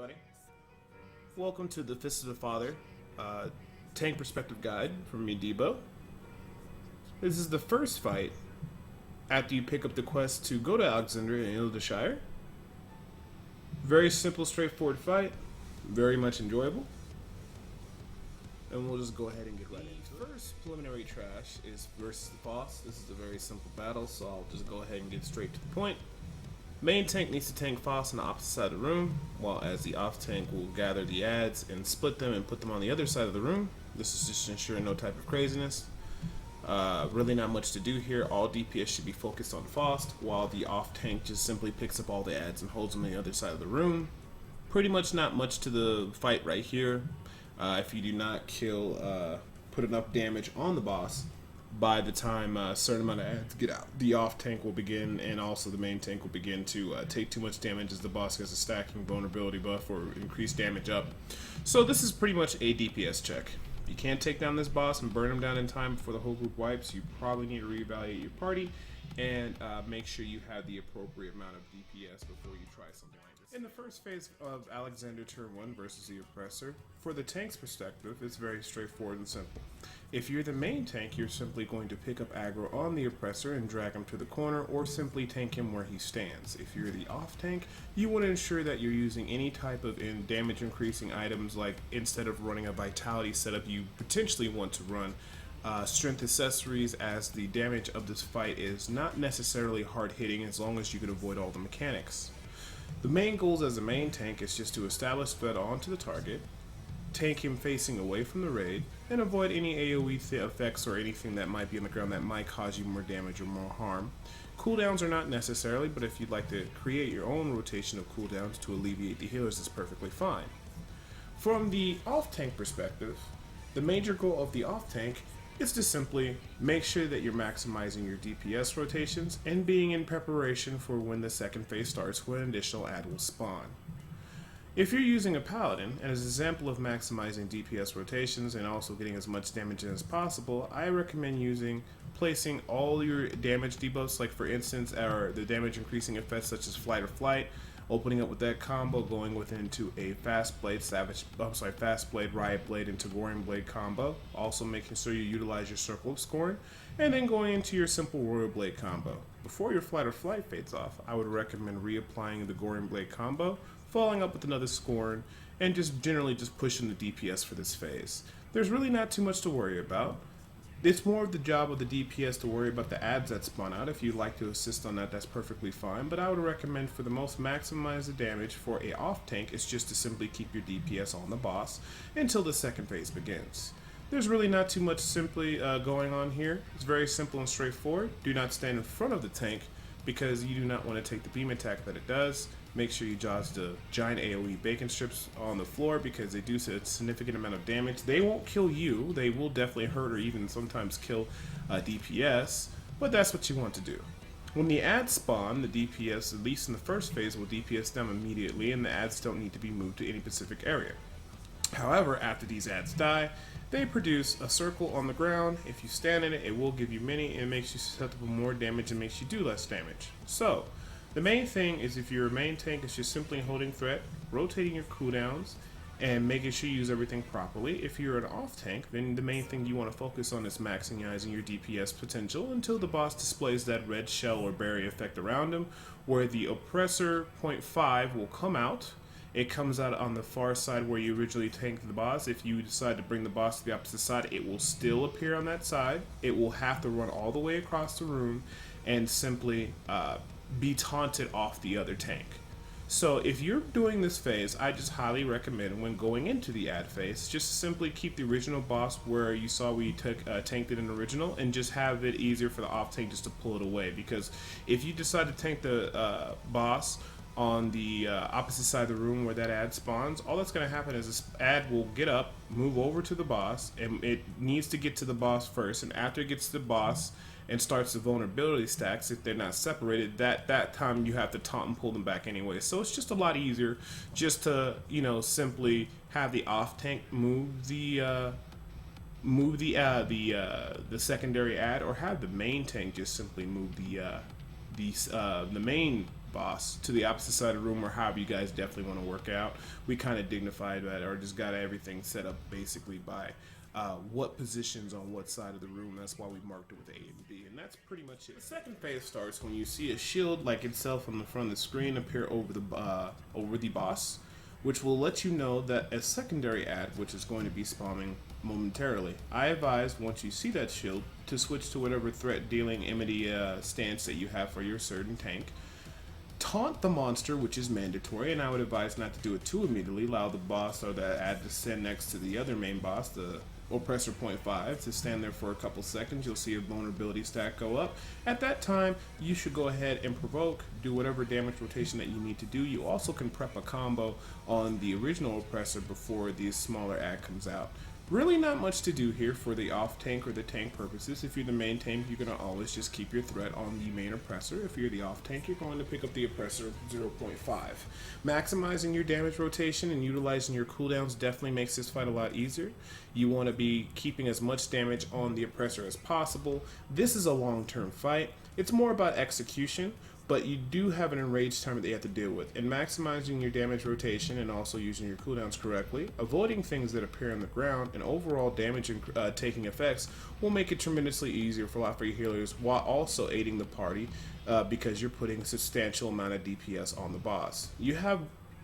everybody. Welcome to the Fist of the Father tank perspective guide from me, Debo. This is the first fight after you pick up the quest to go to Alexandria and Illdashire. Very simple, straightforward fight. Very much enjoyable. And we'll just go ahead and get right into it. The first preliminary trash is versus the boss. This is a very simple battle, so I'll just go ahead and get straight to the point. Main tank needs to tank Foss on the opposite side of the room, while as the off tank will gather the adds and split them and put them on the other side of the room. This is just ensuring no type of craziness. Really not much to do here. All DPS should be focused on Foss, while the off tank just simply picks up all the adds and holds them on the other side of the room. Pretty much not much to the fight right here. If you do not put enough damage on the boss, by the time a certain amount of adds get out, the off tank will begin, and also the main tank will begin to take too much damage as the boss gets a stacking vulnerability buff or increased damage up. So this is pretty much a DPS check. If you can't take down this boss and burn him down in time before the whole group wipes, you probably need to reevaluate your party and make sure you have the appropriate amount of DPS before you try something like this. In the first phase of Alexander turn 1 versus the Oppressor, for the tank's perspective, it's very straightforward and simple. If you're the main tank, you're simply going to pick up aggro on the Oppressor and drag him to the corner, or simply tank him where he stands. If you're the off tank, you want to ensure that you're using any type of damage increasing items, like instead of running a vitality setup, you potentially want to run strength accessories, as the damage of this fight is not necessarily hard hitting as long as you can avoid all the mechanics. The main goals as a main tank is just to establish threat onto the target, tank him facing away from the raid, and avoid any AoE effects or anything that might be on the ground that might cause you more damage or more harm. Cooldowns are not necessarily, but if you'd like to create your own rotation of cooldowns to alleviate the healers, it's perfectly fine. From the off tank perspective, the major goal of the off tank is to simply make sure that you're maximizing your DPS rotations and being in preparation for when the second phase starts, when an additional add will spawn. If you're using a paladin, and as an example of maximizing DPS rotations and also getting as much damage in as possible, I recommend placing all your damage debuffs, like for instance the damage increasing effects such as Flight or Flight, opening up with that combo, going into a Fast Blade, Fast Blade, Riot Blade into Goring Blade combo, also making sure you utilize your Circle of Scorn, and then going into your simple Royal Blade combo. Before your Flight or Flight fades off, I would recommend reapplying the Goring Blade combo, following up with another Scorn, and just generally just pushing the DPS for this phase. There's really not too much to worry about. It's more of the job of the DPS to worry about the adds that spawn out. If you'd like to assist on that, that's perfectly fine, but I would recommend for the most maximize the damage for a off tank is just to simply keep your DPS on the boss until the second phase begins. There's really not too much simply going on here. It's very simple and straightforward. Do not stand in front of the tank because you do not want to take the beam attack that it does. Make sure you dodge the giant AoE bacon strips on the floor because they do a significant amount of damage. They won't kill you. They will definitely hurt or even sometimes kill DPS, but that's what you want to do. When the adds spawn, the DPS, at least in the first phase, will DPS them immediately, and the adds don't need to be moved to any specific area. However, after these adds die, they produce a circle on the ground. If you stand in it, it will give you many, and it makes you susceptible to more damage and makes you do less damage. So, the main thing is if you're a main tank, it's just simply holding threat, rotating your cooldowns, and making sure you use everything properly. If you're an off tank, then the main thing you want to focus on is maximizing your DPS potential until the boss displays that red shell or barrier effect around him, where the Oppressor 0.5 will come out. It comes out on the far side where you originally tanked the boss. If you decide to bring the boss to the opposite side, it will still appear on that side. It will have to run all the way across the room and simply be taunted off the other tank. So if you're doing this phase, I just highly recommend when going into the add phase, just simply keep the original boss where you saw we tanked it in the original, and just have it easier for the off tank just to pull it away. Because if you decide to tank the boss on the opposite side of the room where that ad spawns, all that's going to happen is this ad will get up, move over to the boss, and it needs to get to the boss first, and after it gets to the boss and starts the vulnerability stacks, if they're not separated, that time you have to taunt and pull them back anyway. So it's just a lot easier just to, simply have the off tank move the secondary ad, or have the main tank just simply move the main boss to the opposite side of the room, or however you guys definitely want to work out. We kind of dignified that, or just got everything set up basically by what positions on what side of the room. That's why we marked it with A and B, and that's pretty much it. The second phase starts when you see a shield like itself on the front of the screen appear over the boss, which will let you know that a secondary ad, which is going to be spawning momentarily. I advise, once you see that shield, to switch to whatever threat dealing enmity stance that you have for your certain tank. Taunt the monster, which is mandatory, and I would advise not to do it too immediately. Allow the boss or the ad to stand next to the other main boss, the Oppressor .5, to stand there for a couple seconds. You'll see a vulnerability stack go up. At that time, you should go ahead and provoke, do whatever damage rotation that you need to do. You also can prep a combo on the original Oppressor before the smaller ad comes out. Really not much to do here for the off tank or the tank purposes. If you're the main tank, you're going to always just keep your threat on the main Oppressor. If you're the off tank, you're going to pick up the Oppressor 0.5. Maximizing your damage rotation and utilizing your cooldowns definitely makes this fight a lot easier. You want to be keeping as much damage on the Oppressor as possible. This is a long-term fight. It's more about execution, but you do have an enraged timer that you have to deal with. And maximizing your damage rotation and also using your cooldowns correctly, avoiding things that appear on the ground, and overall damage and taking effects will make it tremendously easier for a lot of your healers, while also aiding the party because you're putting a substantial amount of DPS on the boss. You have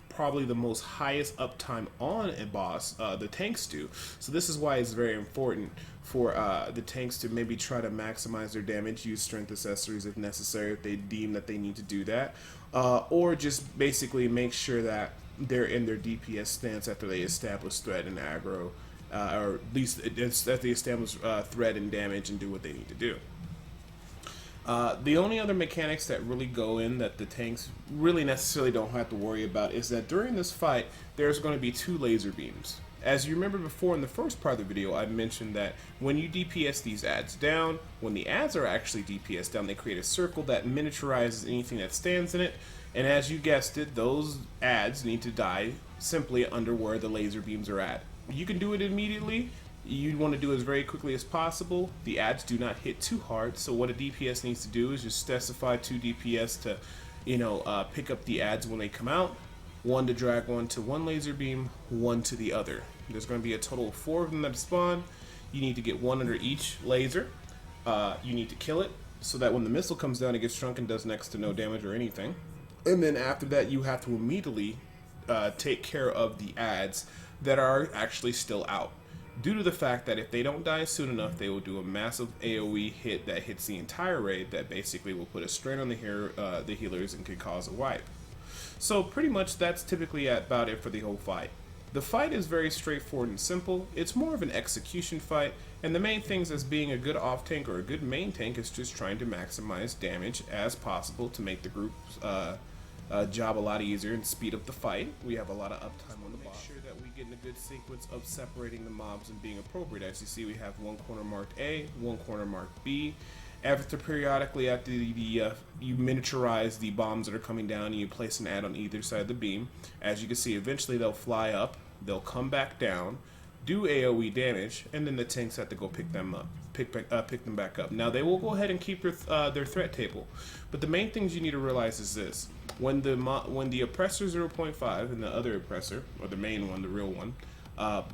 probably the most highest uptime on a boss, the tanks do. So this is why it's very important for the tanks to maybe try to maximize their damage, use strength accessories if necessary, if they deem that they need to do that, or just basically make sure that they're in their DPS stance after they establish threat and aggro, or at least that they establish threat and damage and do what they need to do. The only other mechanics that really go in that the tanks really necessarily don't have to worry about is that during this fight, there's going to be 2 laser beams. As you remember before in the first part of the video, I mentioned that when you DPS these ads down, when the ads are actually DPS down, they create a circle that miniaturizes anything that stands in it. And as you guessed it, those ads need to die simply under where the laser beams are at. You can do it immediately. You want to do it as very quickly as possible. The ads do not hit too hard, so what a DPS needs to do is just specify 2 DPS to, pick up the ads when they come out. 1 to drag one to one laser beam, 1 to the other. There's going to be a total of 4 of them that spawn. You need to get 1 under each laser. You need to kill it so that when the missile comes down, it gets shrunk and does next to no damage or anything. And then after that, you have to immediately take care of the ads that are actually still out, due to the fact that if they don't die soon enough, they will do a massive AoE hit that hits the entire raid that basically will put a strain on the healers and can cause a wipe. So pretty much that's typically about it for the whole fight. The fight is very straightforward and simple. It's more of an execution fight, and the main things as being a good off tank or a good main tank is just trying to maximize damage as possible to make the group's job a lot easier and speed up the fight. We have a lot of uptime on the boss. Make sure that we get in a good sequence of separating the mobs and being appropriate. As you see, we have 1 corner marked A, 1 corner marked B. After periodically after you miniaturize the bombs that are coming down and you place an ad on either side of the beam. As you can see, eventually they'll fly up, they'll come back down, do AoE damage, and then the tanks have to go pick them up, pick them back up. Now they will go ahead and keep their threat table, but the main things you need to realize is this: when the Oppressor 0.5 and the other Oppressor, or the main one, the real one,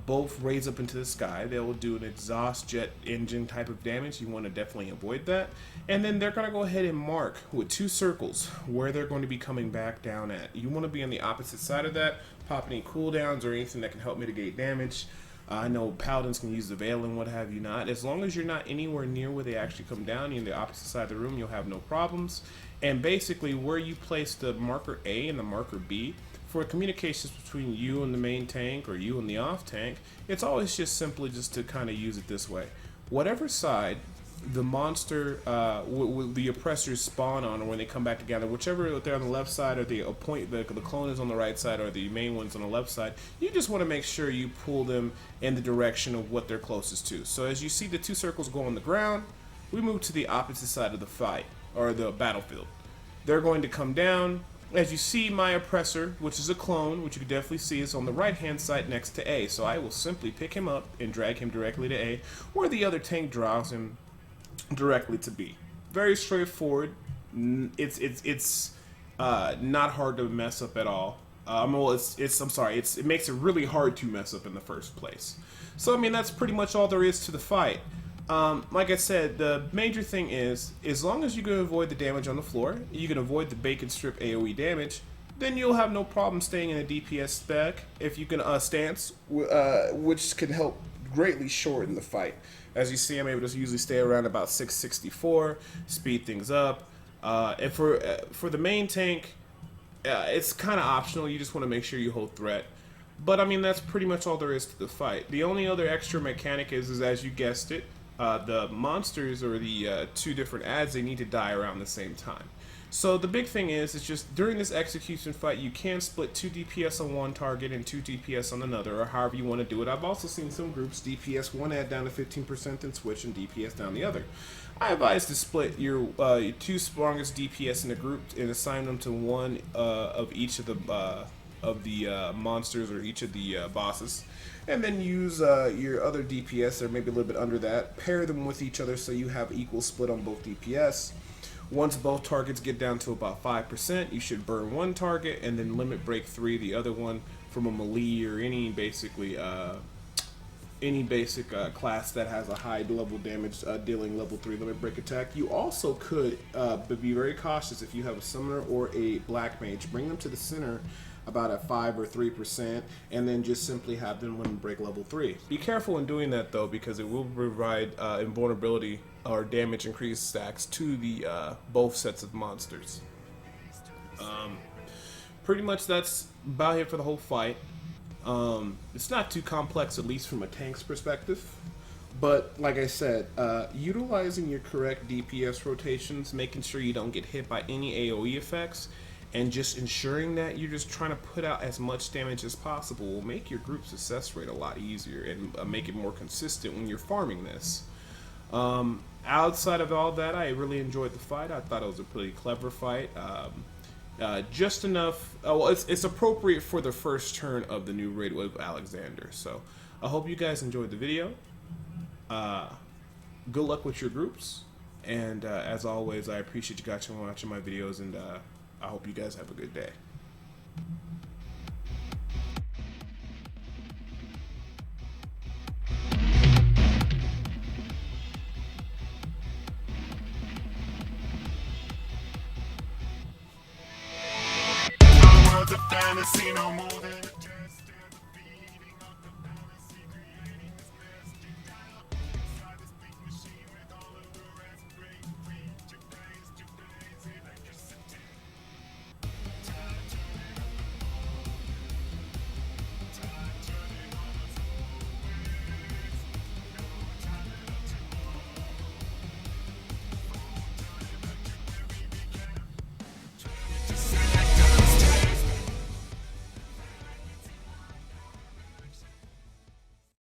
both raise up into the sky, they will do an exhaust jet engine type of damage. You want to definitely avoid that. And then they're going to go ahead and mark with 2 circles where they're going to be coming back down at. You want to be on the opposite side of that, pop any cooldowns or anything that can help mitigate damage. I know paladins can use the veil and what have you not. As long as you're not anywhere near where they actually come down, you're on the opposite side of the room, you'll have no problems. And basically where you place the marker A and the marker B, for communications between you and the main tank or you and the off tank, it's always just simply just to kind of use it this way. Whatever side the monster, the oppressors spawn on, or when they come back together, whichever they're on the left side or the clone is on the right side or the main one's on the left side, you just want to make sure you pull them in the direction of what they're closest to. So as you see the 2 circles go on the ground, we move to the opposite side of the fight, or the battlefield. They're going to come down. As you see, my oppressor, which is a clone, which you can definitely see, is on the right-hand side next to A. So I will simply pick him up and drag him directly to A, where the other tank draws him directly to B. Very straightforward. It's Not hard to mess up at all. Well, I'm sorry, it makes it really hard to mess up in the first place. So I mean, that's pretty much all there is to the fight. Like I said, the major thing is, as long as you can avoid the damage on the floor, you can avoid the bacon strip AoE damage, then you'll have no problem staying in a DPS spec if you can stance, which can help greatly shorten the fight. As you see, I'm able to usually stay around about 664, speed things up. And for the main tank, it's kind of optional. You just want to make sure you hold threat. But I mean, that's pretty much all there is to the fight. The only other extra mechanic is as you guessed it, the monsters or the two different ads, they need to die around the same time. So the big thing is just during this execution fight, you can split 2 DPS on one target and 2 DPS on another, or however you want to do it. I've also seen some groups DPS one ad down to 15% and switch, and DPS down the other. I advise to split your 2 strongest DPS in a group and assign them to one of each of the monsters or each of the bosses, and then use your other DPS or maybe a little bit under that, pair them with each other so you have equal split on both DPS. Once both targets get down to about 5%, you should burn one target and then limit break 3 the other one from a melee or any basic class that has a high level damage dealing level 3 limit break attack. You also could but be very cautious if you have a summoner or a black mage. Bring them to the center about at 5 or 3%, and then just simply have them limit break level 3. Be careful in doing that though, because it will provide invulnerability or damage increase stacks to the both sets of monsters. Pretty much that's about it for the whole fight. It's not too complex, at least from a tank's perspective. But like I said, utilizing your correct DPS rotations, making sure you don't get hit by any AoE effects, and just ensuring that you're just trying to put out as much damage as possible will make your group success rate a lot easier and make it more consistent when you're farming this. Outside of all that, I really enjoyed the fight. I thought it was a pretty clever fight. Just enough. Well, it's appropriate for the first turn of the new raid with Alexander. So I hope you guys enjoyed the video. Good luck with your groups, and as always, I appreciate you guys watching my videos, and I hope you guys have a good day. The fantasy no more than